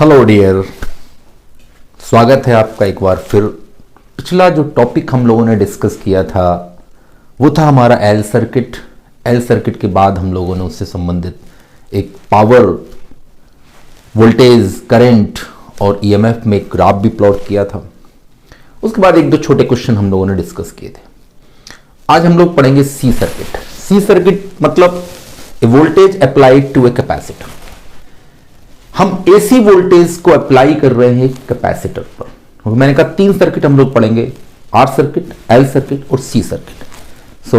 Hello dear, स्वागत है आपका एक बार फिर। पिछला जो टॉपिक हम लोगों ने डिस्कस किया था वो था हमारा एल सर्किट। एल सर्किट के बाद हम लोगों ने उससे संबंधित एक पावर, वोल्टेज, करंट और ईएमएफ में एक ग्राफ भी प्लॉट किया था। उसके बाद एक दो छोटे क्वेश्चन हम लोगों ने डिस्कस किए थे। आज हम लोग पढ़ेंगे सी सर्किट। सी सर्किट मतलब a voltage applied to a capacitor. हम एसी वोल्टेज को अप्लाई कर रहे हैं कैपेसिटर पर। मैंने कहा 3 सर्किट हम लोग पढ़ेंगे, आर सर्किट, एल सर्किट और सी सर्किट।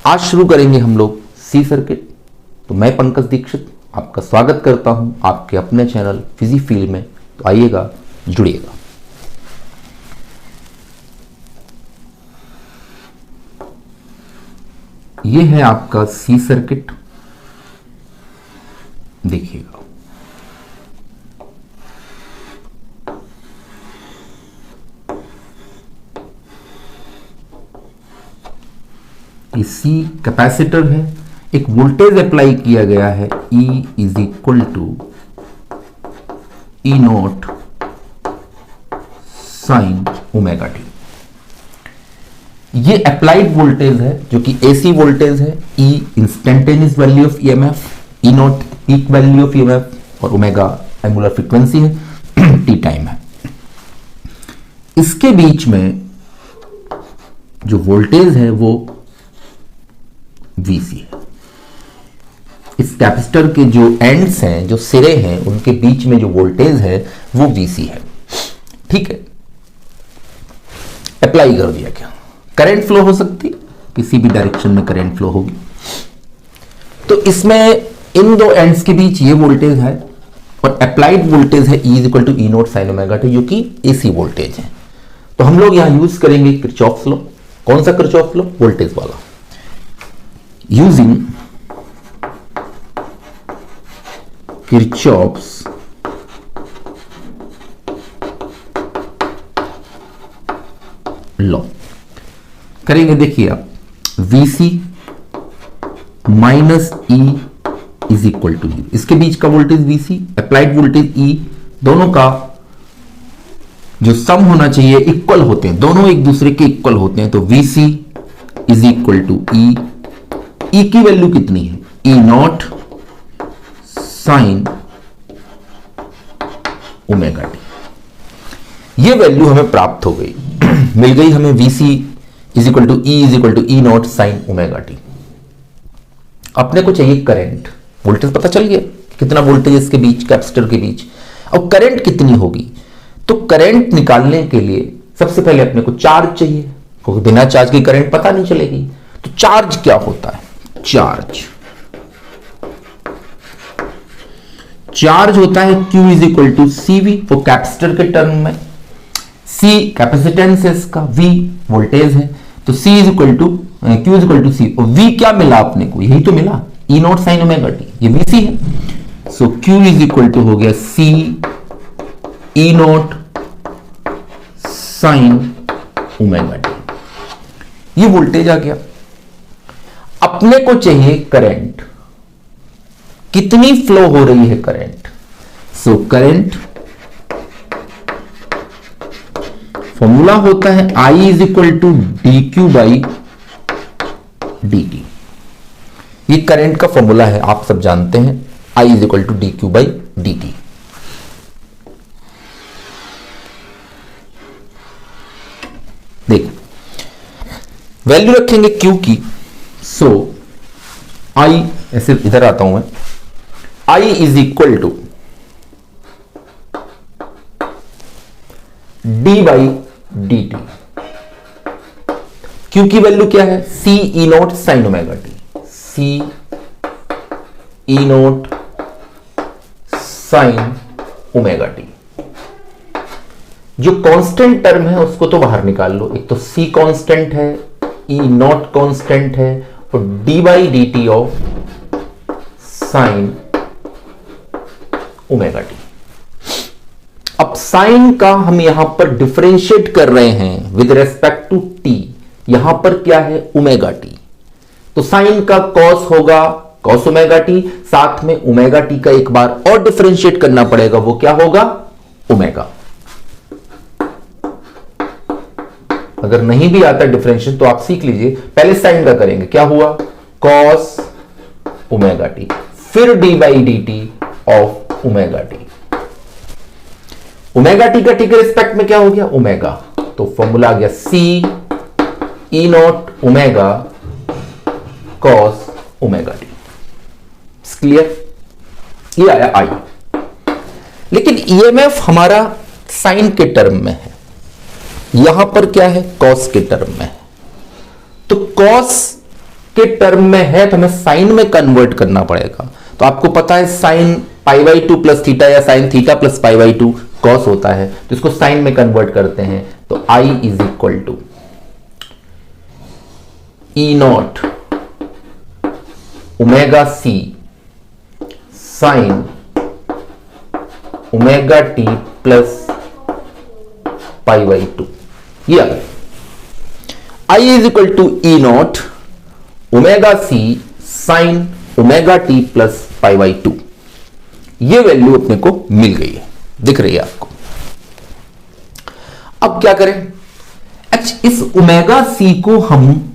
आज शुरू करेंगे हम लोग सी सर्किट। तो मैं पंकज दीक्षित आपका स्वागत करता हूं आपके अपने चैनल फिजी फील्ड में। तो आइएगा, जुड़िएगा। यह है आपका सी सर्किट, देखिएगा। सी कैपेसिटर है, एक वोल्टेज अप्लाई किया गया है E is equal to E not sine omega T. ये अप्लाइड वोल्टेज है जो कि एसी वोल्टेज है। E instantaneous value of EMF, E naught peak value of EMF और ओमेगा एंगुलर फ्रीक्वेंसी है, टी टाइम है। इसके बीच में जो वोल्टेज है वो VC है। इस कैपेसिटर के जो एंड्स हैं, जो सिरे हैं, उनके बीच में जो वोल्टेज है वो VC है। ठीक है, अप्लाई कर दिया। क्या करंट फ्लो हो सकती, किसी भी डायरेक्शन में करंट फ्लो होगी। तो इसमें इन दो एंड्स के बीच ये वोल्टेज है और अप्लाइड वोल्टेज है E is equal to E not sine omega T, जो कि एसी वोल्टेज है। तो हम लोग यहां यूज करेंगे किरचॉफ्स लॉ। कौन सा किरचॉफ लॉ? वोल्टेज वाला। Using Kirchhoff's लॉ करेंगे। देखिए आप, VC minus E is equal to U। इसके बीच का voltage VC, applied voltage E, दोनों का जो सम होना चाहिए इक्वल होते हैं, दोनों एक दूसरे के इक्वल होते हैं। तो VC is equal to E। E की वैल्यू कितनी है? E naught sine omega T. ये वैल्यू हमें प्राप्त हो गई, मिल गई हमें। VC is equal to E naught sine omega T. अपने को चाहिए करंट। वोल्टेज पता चल गया कितना वोल्टेज इसके बीच, कैपेसिटर के बीच। अब करंट कितनी होगी? तो करंट निकालने के लिए सबसे पहले अपने को चार्ज चाहिए, क्योंकि बिना चार्ज की करंट पता नहीं चलेगी। तो चार्ज क्या होता है? चार्ज होता है Q is equal to CV, वो कैपेसिटर के टर्म में। C कैपेसिटेंस है इसका, V वोल्टेज है। तो C is equal to Q is equal to C। और V क्या मिला अपने को? यही तो मिला, E naught sine omega T, ये VC है। सो Q इज इक्वल टू हो गया C E naught sine omega T. ये वोल्टेज आ गया। अपने को चाहिए करंट, कितनी फ्लो हो रही है करंट। सो करंट फॉर्मूला होता है I is equal to dq by dt। ये करंट का फॉर्मूला है, आप सब जानते हैं। I is equal to dq by dt। देखिए, वैल्यू रखेंगे Q की। सो I, ऐसे इधर आता हूं मैं, I is equal to d by D T. Q की वैल्यू क्या है? C E naught sine omega T. C E naught sine omega T. जो कांस्टेंट टर्म है उसको तो बाहर निकाल लो। एक तो C कांस्टेंट है, E नॉट कांस्टेंट है, और d by D T of sine omega T. अब साइन का हम यहां पर डिफरेंशिएट कर रहे हैं विद रेस्पेक्ट टू t। यहां पर क्या है? Omega T. तो साइन का कॉस होगा cos ओमेगा टी, साथ में ओमेगा टी का एक बार और डिफरेंशिएट करना पड़ेगा, वो क्या होगा, ओमेगा। अगर नहीं भी आता डिफरेंशिएट तो आप सीख लीजिए, पहले साइन का करेंगे, क्या हुआ, cos ओमेगा टी, फिर d by D T of omega t. Omega t का टी के रिस्पेक्ट में क्या हो गया, ओमेगा, तो फॉर्मूला आ गया C E not omega cos omega t. Clear, ये आया आई। लेकिन ईएमएफ हमारा साइन के टर्म में है, यहां पर क्या है, कॉस के टर्म में है। तो कॉस के टर्म में है तो हमें साइन में कन्वर्ट करना पड़ेगा। तो आपको पता है sine pi by two plus theta या sine theta plus pi by two cos होता है, तो इसको साइन में कन्वर्ट करते हैं। तो I is equal to E not omega C sine omega t plus pi by two. ये आ गया, I is equal to E not omega C sine omega t plus pi by two. ये value अपने को मिल गई है, दिख रही है आपको। अब क्या करें, अच्छा इस ओमेगा सी को हम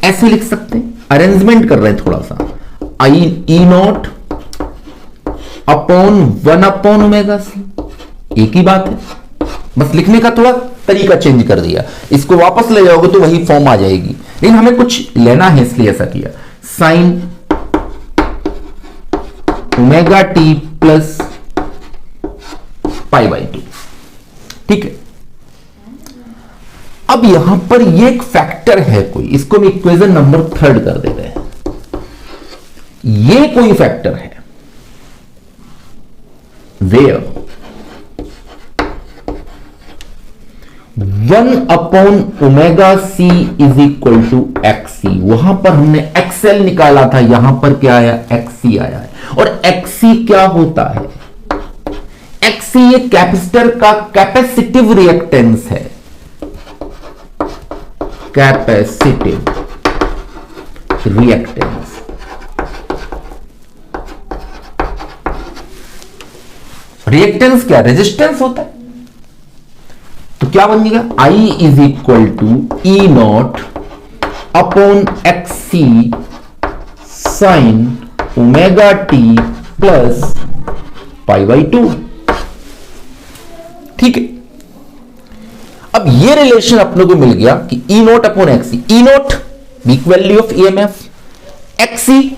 ऐसे लिख सकते हैं, अरेंजमेंट कर रहे हैं थोड़ा सा, I E not upon 1 upon omega C, एक ही बात है, बस लिखने का थोड़ा तरीका चेंज कर दिया। इसको वापस ले जाओगे तो वही फॉर्म आ जाएगी, लेकिन हमें कुछ लेना है इसलिए ऐसा किया, sign omega t plus pi by two. ठीक है, अब यहां पर ये एक फैक्टर है कोई, इसको हम इक्वेशन नंबर 3 कर देते हैं। ये कोई फैक्टर है where 1 upon omega C is equal to XC. वहां पर हमने एक्सएल निकाला था, यहां पर क्या आया, एक्सी आया है। और एक्सी क्या होता है, एक्सी ये कैपेसिटर का कैपेसिटिव रिएक्टेंस है, कैपेसिटिव रिएक्टेंस। रिएक्टेंस क्या, रेजिस्टेंस होता है। तो क्या बन जाएगा, I is equal to E not upon XC sine omega t plus pi by two. ठीक है, अब ये रिलेशन अपने को मिल गया कि E not upon XC, E not weak value of EMF, XC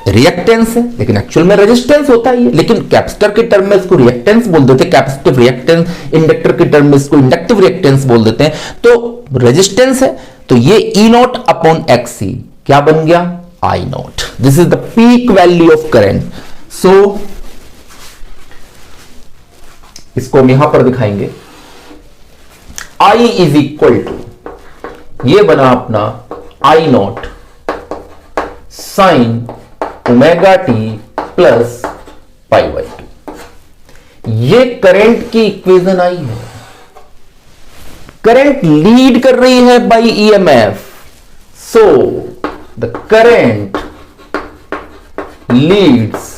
reactance है लेकिन एक्चुअल में रेजिस्टेंस होता है, लेकिन कैपेसिटर के टर्म में इसको रिएक्टेंस बोल देते हैं, कैपेसिटिव रिएक्टेंस, इंडक्टर के टर्म में इसको इंडक्टिव रिएक्टेंस बोल देते हैं। तो रेजिस्टेंस है, तो ये ई नॉट अपॉन एक्सी क्या बन गया, I not. This is the peak value of current. So इसको हम यहां पर दिखाएंगे, आई इज इक्वल टू, ये बना अपना I not sine omega t plus pi by two. ये करंट की इक्वेशन आई है, करंट लीड कर रही है by EMF, so the current leads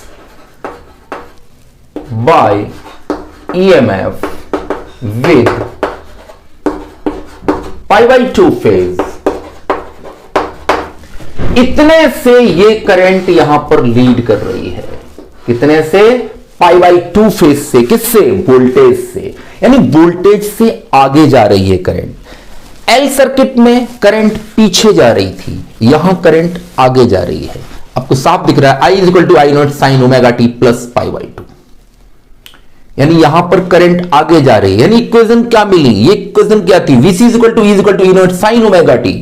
by EMF with pi by two phase. इतने से ये करंट यहां पर लीड कर रही है, कितने से, पाई बाई टू फेज से, किससे, वोल्टेज से, यानी वोल्टेज से आगे जा रही है करंट। एल सर्किट में करंट पीछे जा रही थी, यहां करंट आगे जा रही है। आपको साफ दिख रहा है, I is equal to I not sine omega t plus pi by two, यानी यहां पर करंट आगे जा रही है। यानी इक्वेशन क्या मिली, ये इक्वेशन क्या थी, VC is equal to E not sine omega t,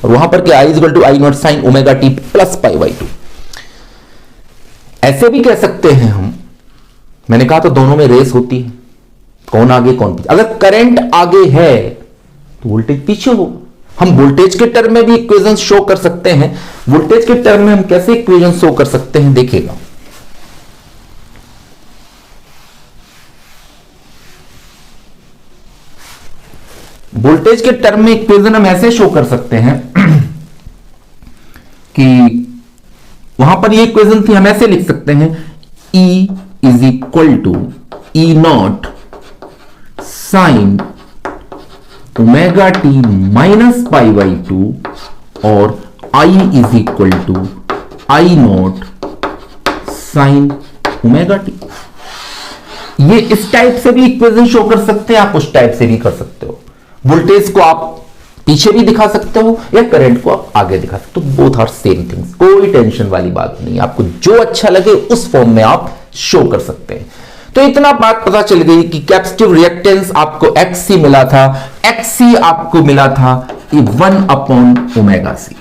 और वहां पर क्या, I is equal to I not sine omega t plus pi by two. ऐसे भी कह सकते हैं हम, मैंने कहा तो दोनों में रेस होती है, कौन आगे कौन पीछे। अगर करंट आगे है तो वोल्टेज पीछे हो। हम वोल्टेज के टर्म में भी इक्वेशन शो कर सकते हैं। वोल्टेज के टर्म में हम कैसे इक्वेशन शो कर सकते हैं, देखिएगा। वोल्टेज के टर्म में इक्वेशन हम ऐसे शो कर सकते हैं कि वहां पर ये इक्वेशन थी, हम ऐसे लिख सकते हैं E is equal to E not sine omega T minus pi by two और I is equal to I not sine omega T. ये इस टाइप से भी इक्वेशन शो कर सकते हैं, आप उस टाइप से भी कर सकते हो। वोल्टेज को आप पीछे भी दिखा सकते हो या करंट को आप आगे दिखा सकते हो, बोथ आर सेम थिंग्स, कोई टेंशन वाली बात नहीं। आपको जो अच्छा लगे उस फॉर्म में आप शो कर सकते हैं। तो इतना बात पता चल गई कि कैपेसिटिव रिएक्टेंस आपको XC मिला था, XC आपको मिला था 1 अपॉन ओमेगा सी,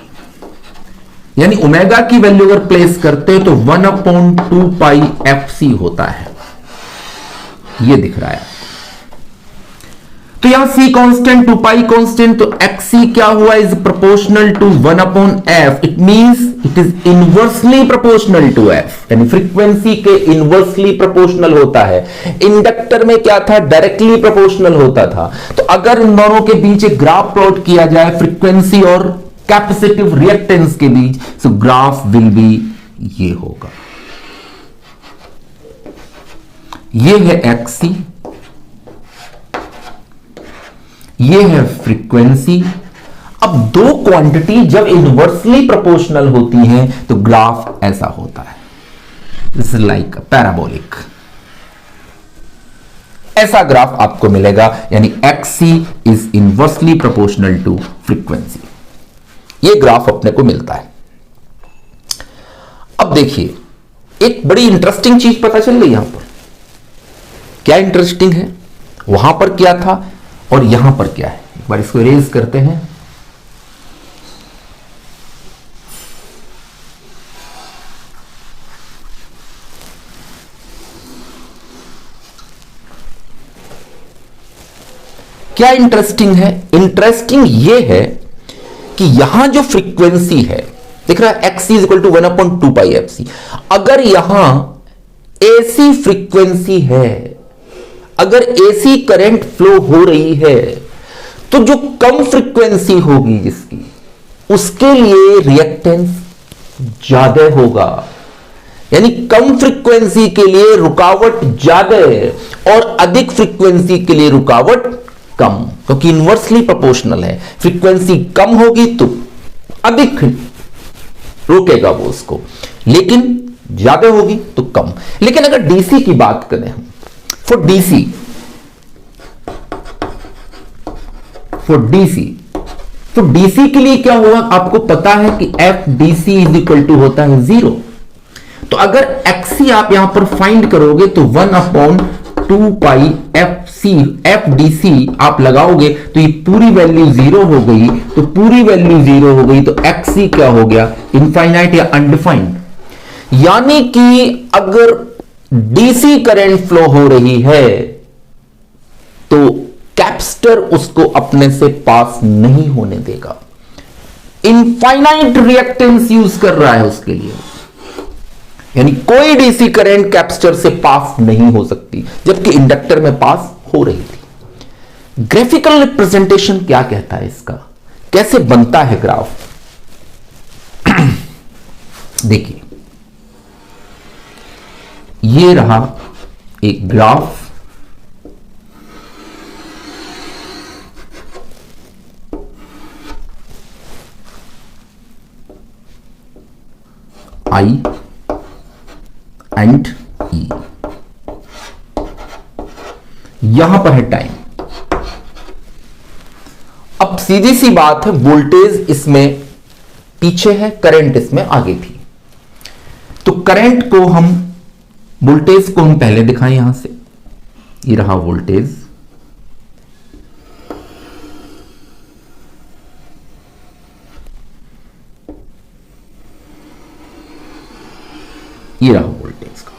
यानी ओमेगा की वैल्यू अगर प्लेस करते हैं तो 1 अपॉन 2 पाई FC होता है, ये दिख रहा है। तो यहां C कांस्टेंट, 2 पाई कांस्टेंट, तो XC क्या हुआ, is proportional to 1 upon F। It means it is inversely proportional to F, यानी फ्रीक्वेंसी के इनवर्सली प्रोपोर्शनल होता है। इंडक्टर में क्या था, डायरेक्टली प्रोपोर्शनल होता था। तो अगर इन दोनों के बीच एक ग्राफ प्लॉट किया जाए फ्रीक्वेंसी और कैपेसिटिव रिएक्टेंस के बीच, तो ग्राफ विल बी ये होगा, ये है XC, ये है फ्रीक्वेंसी। अब दो क्वांटिटी जब इनवर्सली प्रोपोर्शनल होती हैं तो ग्राफ ऐसा होता है, दिस इज लाइक पैराबोलिक, ऐसा ग्राफ आपको मिलेगा, यानी XC is inversely proportional to frequency. ये ग्राफ अपने को मिलता है। अब देखिए एक बड़ी इंटरेस्टिंग चीज पता चल रही यहां पर। क्या इंटरेस्टिंग है, वहां पर क्या था और यहां पर क्या है, एक बार इसको इरेज करते हैं। क्या इंटरेस्टिंग है, इंटरेस्टिंग यह है कि यहां जो फ्रीक्वेंसी है दिख रहा है XC is equal to 1 upon 2 pi FC। अगर यहां AC फ्रीक्वेंसी है, अगर AC करंट फ्लो हो रही है, तो जो कम फ्रीक्वेंसी होगी जिसकी, उसके लिए रिएक्टेंस ज्यादा होगा, यानी कम फ्रीक्वेंसी के लिए रुकावट ज्यादा है और अधिक फ्रीक्वेंसी के लिए रुकावट कम, क्योंकि इनवर्सली प्रोपोर्शनल है। फ्रीक्वेंसी कम होगी तो अधिक रोकेगा वो उसको, लेकिन ज्यादा होगी तो कम। लेकिन अगर डीसी की बात करें हम, फॉर डीसी के लिए क्या होगा, आपको पता है कि F DC is equal to होता है 0। तो अगर XC आप यहां पर फाइंड करोगे तो 1 अपॉन 2 पाई एफ डीसी आप लगाओगे तो ये पूरी वैल्यू 0 हो गई। तो पूरी वैल्यू 0 हो गई तो XC क्या हो गया, इनफाइनाइट या अनडिफाइंड। यानी कि अगर डीसी करंट फ्लो हो रही है तो कैपेसिटर उसको अपने से पास नहीं होने देगा, इनफाइनाइट रिएक्टेंस यूज कर रहा है उसके लिए, यानी कोई डीसी करंट कैपेसिटर से पास नहीं हो सकती, जबकि इंडक्टर में पास हो रही थी। ग्राफिकल रिप्रेजेंटेशन क्या कहता है इसका, कैसे बनता है ग्राफ, देखिए ये रहा एक ग्राफ, I एंड E, यहां पर है टाइम। अब सीधी सी बात है, वोल्टेज इसमें पीछे है, करंट इसमें आगे थी। तो करंट को हम, वोल्टेज को हम पहले दिखाएं यहां से, ये रहा वोल्टेज, ये रहा वोल्टेज का।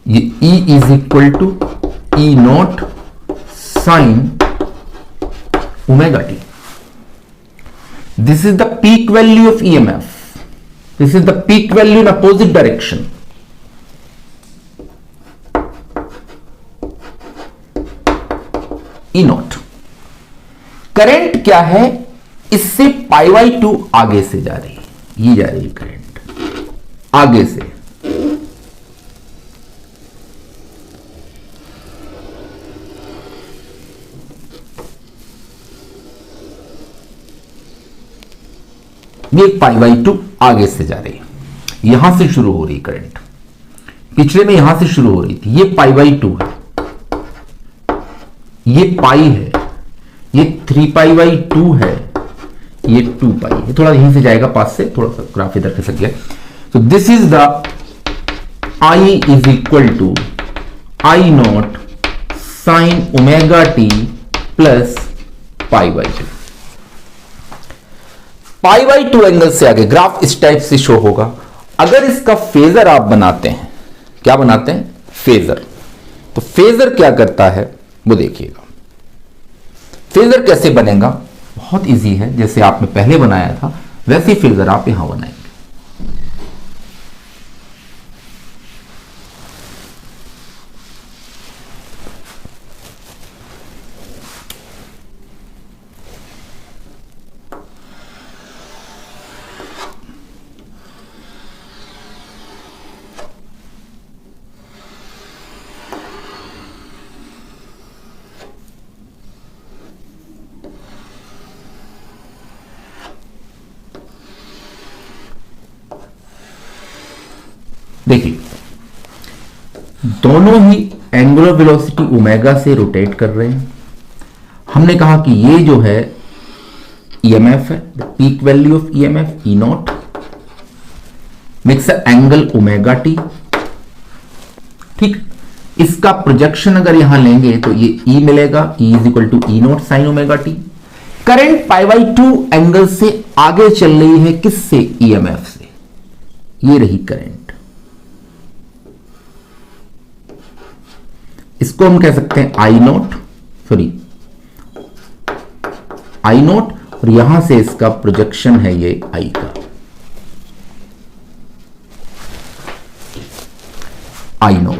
ये E is equal to E not sine omega T. This is the peak value of EMF, this is the peak value in opposite direction. E naught current क्या है, इससे π/2 आगे से जा रही है, ये जा रही है करंट आगे से। ये π/2 आगे से जा रही है, यहां से शुरू हो रही करंट, पिछले में यहां से शुरू हो रही थी, ये π/2 है, ये पाई है, ये 3π/2 है, ये 2π है। थोड़ा यहीं से जाएगा पास से, थोड़ा सा ग्राफ इधर खिसक गया। तो this is the I is equal to I0 sin ω t plus π/2। π/2 angle से आगे ग्राफ इस टाइप से शो होगा। अगर इसका फेजर आप बनाते हैं, क्या बनाते हैं, फेजर, तो फेजर क्या करता है वो देखिएगा। फेजर कैसे बनेगा, बहुत इजी है, जैसे आपने पहले बनाया था वैसे फेजर आप यहां बनाएंगे। देखिए, दोनों ही एंगुलर वेलोसिटी ओमेगा से रोटेट कर रहे हैं। हमने कहा कि ये जो है ईएमएफ है, the peak value of EMF E0 makes angle omega T. ठीक, इसका प्रोजेक्शन अगर यहां लेंगे तो ये E मिलेगा, E is equal to E0 sine omega t. Current π/2 angle से आगे चल रही है, किससे, ईएमएफ से, ये रही करंट। इसको हम कह सकते हैं I0 और यहां से इसका प्रोजेक्शन है ये I का, I0।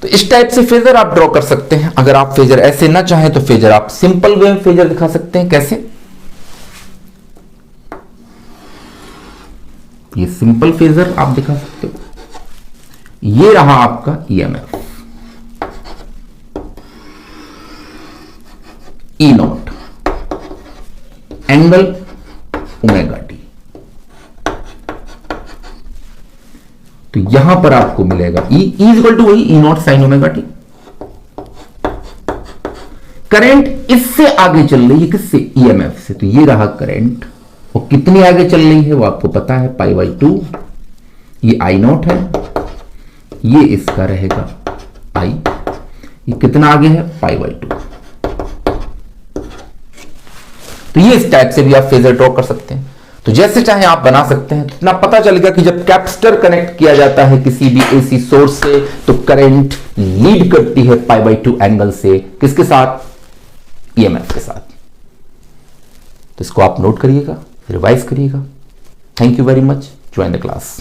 तो इस टाइप से फेजर आप ड्रॉ कर सकते हैं। अगर आप फेजर ऐसे ना चाहें तो फेजर आप सिंपल वे में फेजर दिखा सकते हैं। कैसे, ये सिंपल फेजर आप दिखा सकते हो। ये रहा आपका EMF E0 angle omega T. तो यहां पर आपको मिलेगा E इज इक्वल टू वही E0 sine omega t. Current इससे आगे चल रही है, किससे, ईएमएफ से। तो ये रहा करंट, और कितनी आगे चल रही है वो आपको पता है, π/2। ये I0 है, ये इसका रहेगा I, ये कितना आगे है, π/2। तो ये इस टाइप से भी आप फेजर ड्रॉ कर सकते हैं। तो जैसे चाहे आप बना सकते हैं। इतना पता चलेगा कि जब कैपेसिटर कनेक्ट किया जाता है किसी भी एसी सोर्स से तो करंट लीड करती है π/2 एंगल से, किसके साथ, ईएमएफ के साथ। तो इसको आप नोट करिएगा, रिवाइज करिएगा। Thank you very much, join the class.